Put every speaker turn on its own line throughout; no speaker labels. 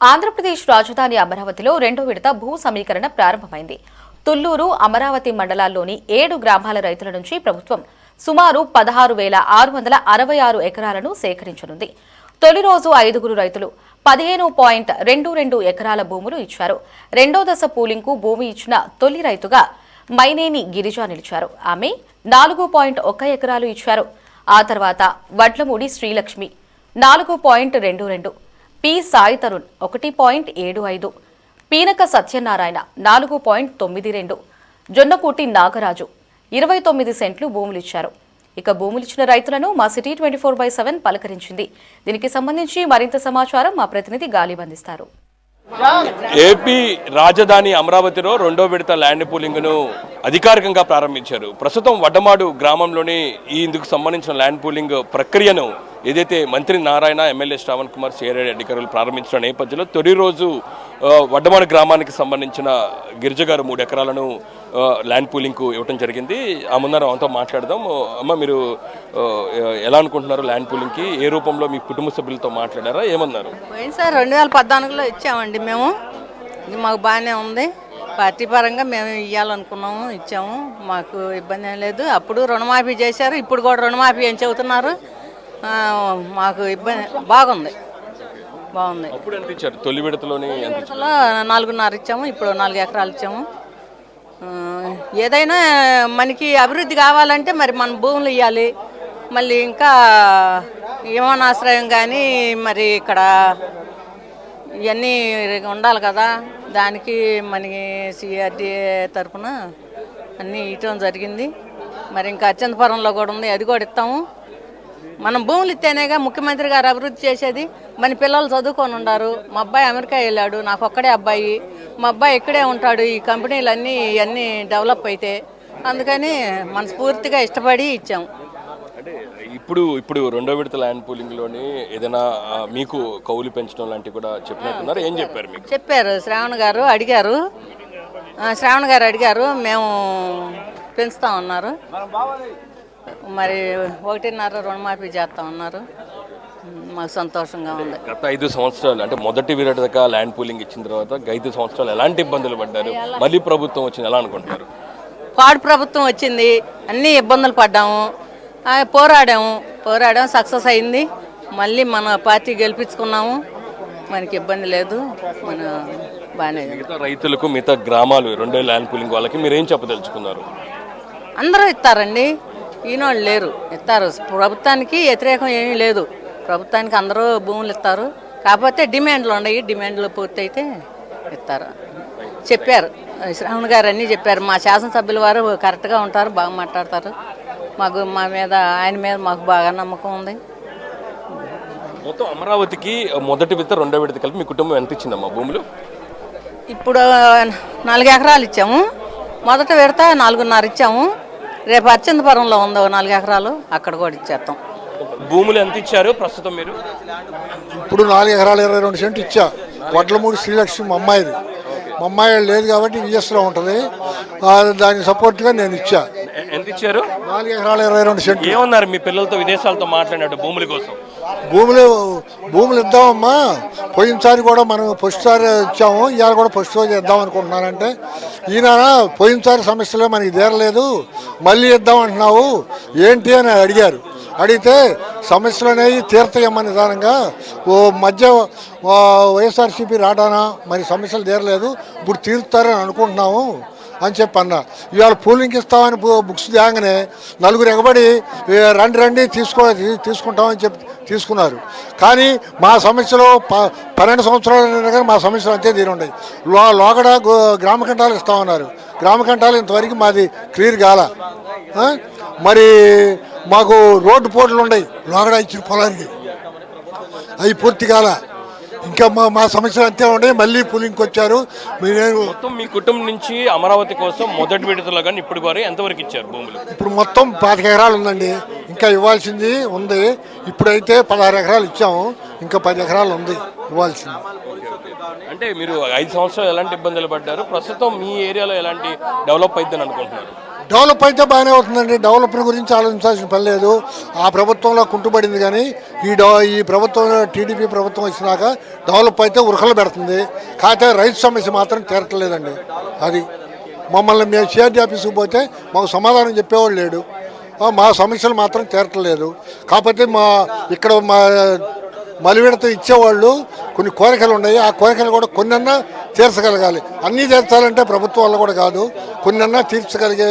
ఆంధ్రప్రదేశ్ రాజధాని అమరావతిలో రెండో విడత భూ సమీకరణ ప్రారంభమైంది. తుళ్లూరు, అమరావతి మండలాల్లోని 7 గ్రామాల రైతుల నుంచి ప్రభుత్వం సుమారు 16,666 ఎకరాలను సేకరించనుంది. తొలి రోజు 5గురు రైతులు 15.22 ఎకరాల భూములు ఇచ్చారు. రెండో దశ పూలింగ్కు భూమి ఇచ్చిన తొలి రైతుగా మైనేని గిరిజ నిలిచారు. ఆమె 4.1 ఎకరాలు ఇచ్చారు. ఆ తర్వాత వడ్లమూడి శ్రీలక్ష్మి 4.22, పి సాయి తరుణ్ 1.75, పీనక సత్యనారాయణ 4.92, జొన్నకూటి నాగరాజు 29 సెంట్లు భూములిచ్చారు. ఇక భూములిచ్చిన రైతులను మా సిటీ 24/7 పలకరించింది. దీనికి సంబంధించి మరింత సమాచారం మా ప్రతినిధి గాలి బంధిస్తారు.
ఏపీ రాజధాని అమరావతిలో రెండో విడత ల్యాండ్ పూలింగ్ను అధికారికంగా ప్రారంభించారు. ప్రస్తుతం వడ్డమాడు గ్రామంలోని ఇందుకు సంబంధించిన ల్యాండ్ పూలింగ్ ప్రక్రియను ఏదైతే మంత్రి నారాయణ, ఎమ్మెల్యే శ్రావణ్ కుమార్, సిఆర్ఐ అధికారులు ప్రారంభించిన నేపథ్యంలో తొలి రోజు వడ్డమాడు గ్రామానికి సంబంధించిన గిరిజ గారు 3 ఎకరాలను ల్యాండ్ పూలింగ్కు ఇవ్వడం జరిగింది. ఆ ముందర ఆమెతో మాట్లాడదాం. అమ్మ, మీరు ఎలా అనుకుంటున్నారు ల్యాండ్ పూలింగ్కి? ఏ రూపంలో మీ కుటుంబ సభ్యులతో మాట్లాడారా? ఏమన్నారు?
సార్ 2014లో ఇచ్చామండి మేము. ఇది మాకు బాగానే ఉంది. పార్టీ పరంగా మేము ఇవ్వాలనుకున్నాము, ఇచ్చాము. మాకు ఇబ్బంది ఏం లేదు. అప్పుడు రుణమాఫీ చేశారు, ఇప్పుడు కూడా రుణమాఫీ ఏం చెబుతున్నారు. మాకు ఇబ్బంది బాగుంది.
అప్పుడు ఎంత ఇచ్చారు? తొలి విడతలోనే
4.5 ఇచ్చాము, ఇప్పుడు 4 ఎకరాలు ఇచ్చాము. ఏదైనా మనకి అభివృద్ధి కావాలంటే మరి మన భూములు ఇవ్వాలి. మళ్ళీ ఇంకా విమానాశ్రయం కానీ మరి ఇక్కడ ఇవన్నీ ఉండాలి కదా. దానికి మనకి సిఆర్డీఏ తరఫున అన్నీ ఇవ్వడం జరిగింది. మరి ఇంకా అత్యంతపురంలో కూడా ఉంది, అది కూడా ఇస్తాము. మనం భూములు ఇస్తేనేగా ముఖ్యమంత్రి గారు అభివృద్ధి చేసేది. మన పిల్లలు చదువుకొని ఉన్నారు. మా అబ్బాయి అమెరికా వెళ్ళాడు, నాకు ఒక్కడే అబ్బాయి. మా అబ్బాయి ఇక్కడే ఉంటాడు. ఈ కంపెనీలన్నీ ఇవన్నీ డెవలప్ అయితే అందుకని మనస్ఫూర్తిగా ఇష్టపడి ఇచ్చాము.
అంటే ఇప్పుడు రెండో విడత ల్యాండ్ పూలింగ్లోని ఏదైనా మీకు కౌలు పెంచడం లాంటివి కూడా చెప్పినట్టున్నారు. ఏం చెప్పారు మీకు?
చెప్పారు, శ్రావణ్ గారు అడిగారు. మేము పెంచుతామన్నారు. మరి 1.5 రుణమాఫీ చేస్తామన్నారు. మాకు సంతోషంగా ఉంది.
గత 5 సంవత్సరాలు అంటే మొదటి విడత ల్యాండ్ పూలింగ్ ఇచ్చిన తర్వాత 5 సంవత్సరాలు ఎలాంటి ఇబ్బందులు పడ్డారు? మళ్ళీ ప్రభుత్వం వచ్చింది, ఎలా అనుకుంటున్నారు?
పాడు ప్రభుత్వం వచ్చింది, అన్ని ఇబ్బందులు పడ్డాము, పోరాడాము, సక్సెస్ అయింది. మళ్ళీ మన పార్టీ గెలిపించుకున్నాము. మనకి ఇబ్బంది లేదు, మన బాగానే.
మిగతా రైతులకు, మిగతా గ్రామాలు రెండో ల్యాండ్ పూలింగ్ వాళ్ళకి మీరేం చెప్పదలుచుకున్నారు?
అందరూ ఇస్తారండి, ఈనాళ్ళు లేరు, ఇస్తారు. ప్రభుత్వానికి వ్యతిరేకం ఏమీ లేదు. ప్రభుత్వానికి అందరూ భూములు ఇస్తారు. కాకపోతే డిమాండ్లు ఉన్నాయి, డిమాండ్లు పూర్తయితే ఇస్తారు. చెప్పారు శ్రావణ్ గారు, అన్నీ చెప్పారు. మా శాసనసభ్యుల వారు కరెక్ట్గా ఉంటారు, బాగా మాట్లాడతారు. ఆయన మీద మాకు బాగా నమ్మకం ఉంది.
మొత్తం అమరావతికి మొదటి విడత రెండో విడత కలిపి మీ కుటుంబం ఎంత ఇచ్చిందమ్మా భూములు?
ఇప్పుడు 4 ఎకరాలు ఇచ్చాము. మొదట విడత 4.5 ఇచ్చాము. రేపు అత్యంతపురంలో ఉందో 4 ఎకరాలు, అక్కడ కూడా ఇచ్చేస్తాం.
భూములు ఎంత ఇచ్చారు ప్రస్తుతం మీరు?
ఇప్పుడు 4 ఎకరాలు 22 సెంట్లు ఇచ్చా. వడ్లమూడి శ్రీలక్ష్మి మా అమ్మాయి లేదు కాబట్టి విఎస్లో ఉంటుంది. దానికి సపోర్ట్గా నేను ఇచ్చా.
ఎంత ఇచ్చారు?
4 ఎకరాలు 22 సెంట్లు.
ఏమన్నారు మీ పిల్లలతో విదేశాలతో మాట్లాడినట్టు భూముల కోసం?
భూములు ఇద్దామమ్మా. పోయినసారి కూడా మనం ఫస్ట్ సారి ఇచ్చాము, ఇవాళ కూడా ఫస్ట్ రోజు ఇద్దాం అనుకుంటున్నానంటే, ఈయన పోయినసారి సమస్యలో మనకి తీరలేదు, మళ్ళీ ఇద్దామంటున్నావు ఏంటి అని అడిగితే సమస్యలు అనేవి తీర్తాయమ్మా నిదానంగా. మధ్య వైఎస్ఆర్సీపీ రావడానా మరి సమస్యలు తీరలేదు, ఇప్పుడు తీరుతారని అనుకుంటున్నాము అని చెప్పి అన్నా. ఇవాళ పూలింగ్ ఇస్తామని బుక్స్ తేగానే 4 ఎగబడి రండి తీసుకుంటామని చెప్పి తీసుకున్నారు. కానీ మా సమస్యలు 12 సంవత్సరాలు కానీ మా సమస్యలు అంతే తీరుండయి. లోగడ గ్రామ కంఠాలు ఇస్తామన్నారు. గ్రామ కంఠాలు ఇంతవరకు మాది క్లియర్ కాల. మరి మాకు రోడ్డు పోర్టులు ఉన్నాయి లోగడ ఇచ్చిన పొలానికి, అవి పూర్తి కాల. ఇంకా మా సమస్యలు అంతే ఉన్నాయి. మళ్ళీ పూలింగ్కి వచ్చారు.
మొత్తం మీ కుటుంబం నుంచి అమరావతి కోసం మొదటి విడతలో కానీ ఇప్పుడు వరకు ఎంతవరకు ఇచ్చారు భూములు?
ఇప్పుడు మొత్తం 25 ఎకరాలు ఉందండి, ఇంకా ఇవ్వాల్సింది ఉంది. ఇప్పుడైతే 16 ఎకరాలు ఇచ్చాము, ఇంకా 10 ఎకరాలు ఉంది ఇవ్వాల్సింది.
అంటే మీరు 5 సంవత్సరాలు ఎలాంటి ఇబ్బందులు పడ్డారు? ప్రస్తుతం మీ ఏరియాలో ఎలాంటి డెవలప్ అవుతుందని అనుకుంటున్నారు?
డెవలప్ అయితే బాగానే అవుతుందండి. డెవలప్మెంట్ గురించి ఆలోచించాల్సిన పని లేదు. ఆ ప్రభుత్వంలో కుంటుపడింది కానీ ఈ ప్రభుత్వం టీడీపీ ప్రభుత్వం వచ్చినాక డెవలప్ అయితే ఉరకలు పెడుతుంది. కాకపోతే రైతు సమస్య మాత్రం తీరట్లేదండి. అది మమ్మల్ని మేము సిఆర్డీ ఆఫీస్కి పోతే మాకు సమాధానం చెప్పేవాళ్ళు లేడు. మా సమస్యలు మాత్రం తీరట్లేదు. కాకపోతే ఇక్కడ మలివిడత ఇచ్చేవాళ్ళు కొన్ని కోరికలు ఉన్నాయి. ఆ కోరికలు కూడా కొన్నన్నా తీర్చగలగాలి. అన్నీ తీర్చాలంటే ప్రభుత్వం వల్ల కూడా కాదు, కొన్నన్నా తీర్చగలిగే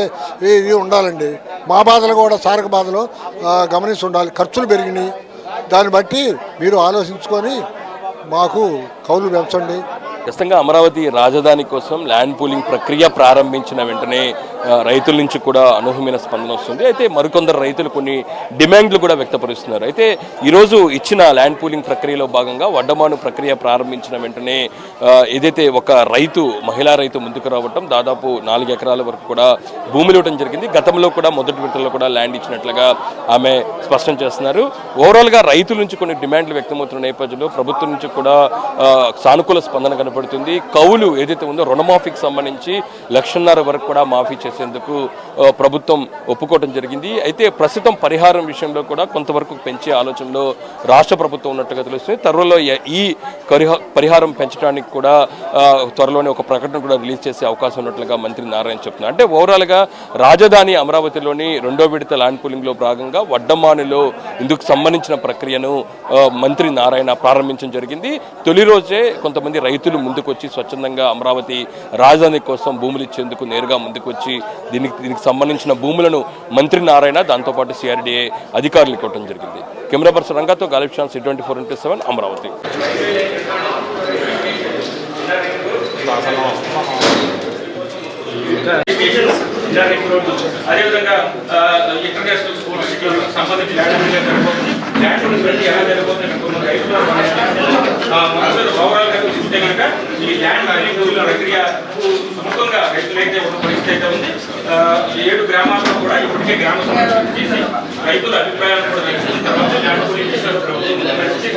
ఇది ఉండాలండి. మా బాధలు కూడా సారక బాధలు గమనించి ఉండాలి. ఖర్చులు పెరిగినాయి. దాన్ని బట్టి మీరు ఆలోచించుకొని మాకు కౌలు పెంచండి.
ఖచ్చితంగా అమరావతి రాజధాని కోసం ల్యాండ్ పూలింగ్ ప్రక్రియ ప్రారంభించిన వెంటనే రైతుల నుంచి కూడా అనూహ్యమైన స్పందన వస్తుంది. అయితే మరికొందరు రైతులు కొన్ని డిమాండ్లు కూడా వ్యక్తపరుస్తున్నారు. అయితే ఈరోజు ఇచ్చిన ల్యాండ్ పూలింగ్ ప్రక్రియలో భాగంగా వడ్డమాను ప్రక్రియ ప్రారంభించిన వెంటనే ఏదైతే ఒక మహిళా రైతు ముందుకు రావటం, దాదాపు 4 ఎకరాల వరకు కూడా భూములు ఇవ్వడం జరిగింది. గతంలో కూడా మొదటి విడతలో కూడా ల్యాండ్ ఇచ్చినట్లుగా ఆమె స్పష్టం చేస్తున్నారు. ఓవరాల్గా రైతుల నుంచి కొన్ని డిమాండ్లు వ్యక్తమవుతున్న నేపథ్యంలో ప్రభుత్వం నుంచి కూడా సానుకూల స్పందన కనపడుతుంది. కౌలు ఏదైతే ఉందో రుణమాఫీకి సంబంధించి 1.5 లక్షల వరకు కూడా మాఫీ చేసేందుకు ప్రభుత్వం ఒప్పుకోవడం జరిగింది. అయితే ప్రస్తుతం పరిహారం విషయంలో కూడా కొంతవరకు పెంచే ఆలోచనలో రాష్ట్ర ప్రభుత్వం ఉన్నట్టుగా తెలుస్తుంది. త్వరలో ఈ పరిహారం పెంచడానికి కూడా త్వరలోనే ఒక ప్రకటన కూడా రిలీజ్ చేసే అవకాశం ఉన్నట్లుగా మంత్రి నారాయణ చెప్తున్నారు. అంటే ఓవరాల్గా రాజధాని అమరావతిలోని 2వ విడత ల్యాండ్ పూలింగ్లో భాగంగా వడ్డమానిలో ఇందుకు సంబంధించిన ప్రక్రియను మంత్రి నారాయణ ప్రారంభించడం జరిగింది. తొలి రోజే కొంతమంది రైతులు ముందుకొచ్చి స్వచ్ఛందంగా అమరావతి రాజధాని కోసం భూములు ఇచ్చేందుకు నేరుగా ముందుకొచ్చి దీనికి సంబంధించిన భూములను మంత్రి నారాయణ దాంతోపాటు సిఆర్డీఏ అధికారులు ఇవ్వడం జరిగింది. కెమెరా పర్సన్ రంగాతో గాలిబ్ ఛాన్స్ 24/7 అమరావతి.
అదేవిధంగా ఇంటర్నేషనల్ స్పోర్ట్స్ సంబంధించి చూస్తే కనుక ఈ ల్యాండ్ ప్రక్రియ సొంతంగా రైతులైతే ఉన్న పరిస్థితి అయితే ఉంది. 7 గ్రామాల్లో కూడా ఇప్పటికే గ్రామ సమావేశం చేసి రైతుల అభిప్రాయాలు కూడా తెలుసుకున్న తర్వాత ల్యాండ్ పూలింగ్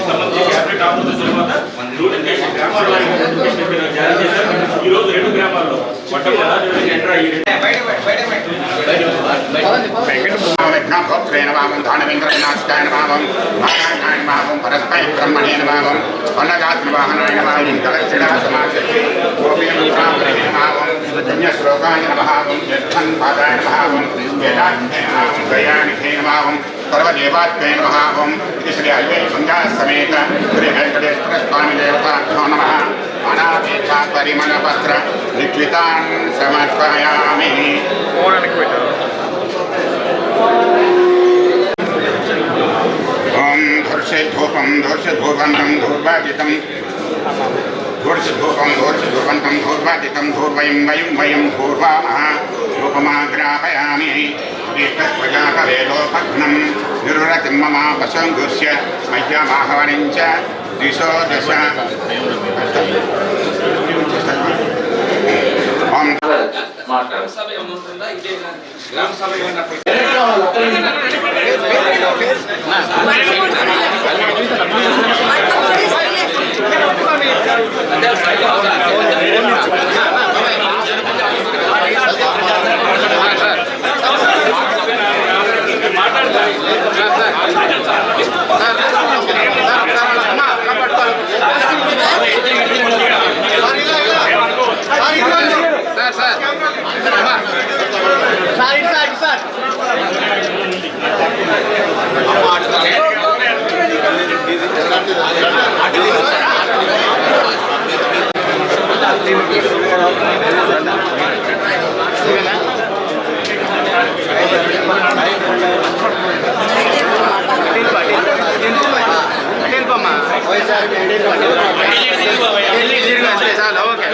సంబంధించి క్యాబినెట్ ఆమోదం తర్వాత నోటిఫికేషన్ గ్రామాల్లో జారీ చేశారు. ఈ రోజు 2 గ్రామాల్లో ఎంటర్ అయ్యి
सर्वदेवात्मै नमः। इति श्री अल्वे समेत श्री वेंकटेश्वर स्वामी देवताभ्यो नमः। अनापेक्षा परिमलपत्र निश्चितान् समर्पयामि। ओम धूर्षधूपं धूर्षधूपन्तं धूर्वादितं धूर्षधूपं धूर्षधूपन्तं धूर्वादितं धूर्वयं वयं धूर्वामः। रूपमाग्रापयामि वेदोपघ्नं निरुरतिं मम पशुङ्गुष्य मह्यमाहवनं च दिशो दश।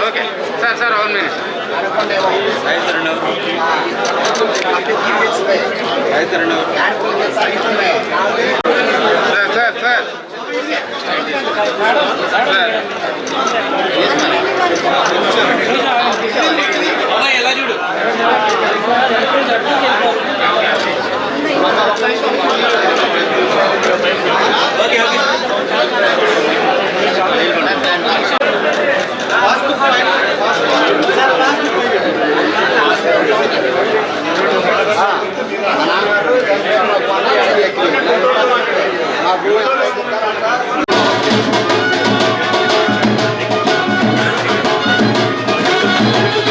ఓకే సార్ అవును ఎలా చూడు ఓకే
రైతులు